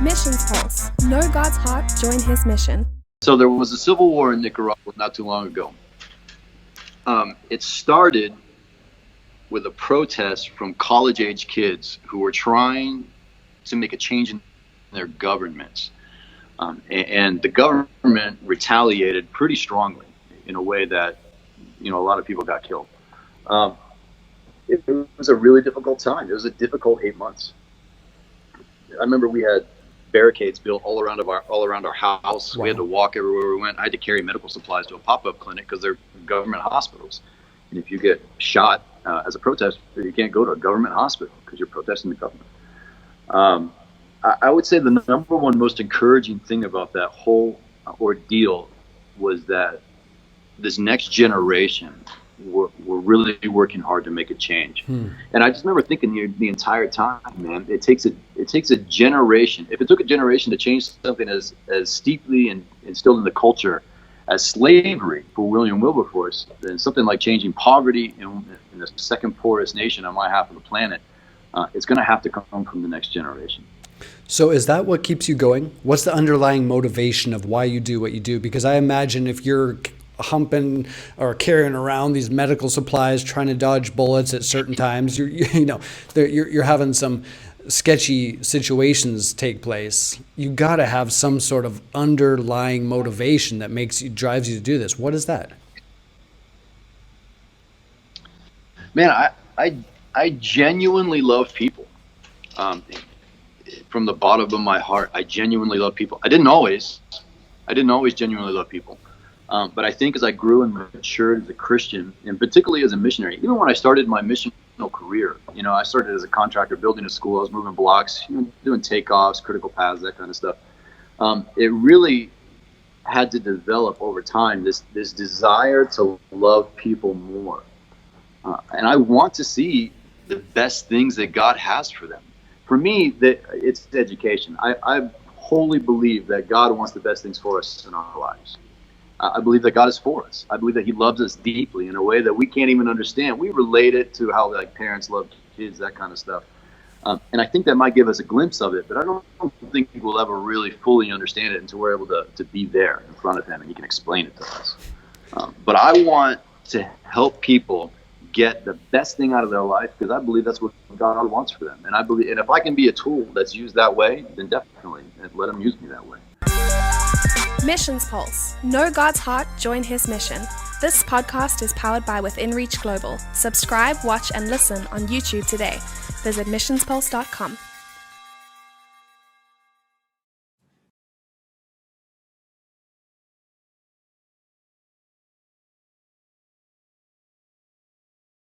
Missions Pulse. Know God's heart, join His mission. So there was a civil war in Nicaragua not too long ago. It started with a protest from college-age kids who were trying to make a change in their governments. And the government retaliated pretty strongly in a way that, a lot of people got killed. It was a really difficult time. It was a difficult 8 months. I remember we had barricades built all around our house. Wow. We had to walk everywhere we went. I had to carry medical supplies to a pop-up clinic because they're government hospitals. And if you get shot as a protester, you can't go to a government hospital because you're protesting the government. I would say the number one most encouraging thing about that whole ordeal was that this next generation were really working hard to make a change. And I just remember thinking the entire time, man, it takes a generation. If it took a generation to change something as steeply and instilled in the culture as slavery for William Wilberforce, then something like changing poverty in the second poorest nation on my half of the planet, it's going to have to come from the next generation. So is that what keeps you going? What's the underlying motivation of why you do what you do? Because I imagine if you're humping or carrying around these medical supplies, trying to dodge bullets at certain times, you're having some sketchy situations take place. You got to have some sort of underlying motivation that drives you to do this. What is that? Man, I genuinely love people. From the bottom of my heart, I genuinely love people. I didn't always genuinely love people. But I think as I grew and matured as a Christian, and particularly as a missionary, even when I started my missional career, I started as a contractor building a school. I was moving blocks, doing takeoffs, critical paths, that kind of stuff. It really had to develop over time this desire to love people more. And I want to see the best things that God has for them. For me, it's education. I wholly believe that God wants the best things for us in our lives. I believe that God is for us. I believe that He loves us deeply in a way that we can't even understand. We relate it to how parents love kids, that kind of stuff. And I think that might give us a glimpse of it, but I don't think we'll ever really fully understand it until we're able to be there in front of Him and He can explain it to us. But I want to help people get the best thing out of their life because I believe that's what God wants for them. And if I can be a tool that's used that way, then definitely let Him use me that way. Missions Pulse. Know God's heart, join His mission. This podcast is powered by Enrich Global. Subscribe, watch, and listen on YouTube today. Visit missionspulse.com.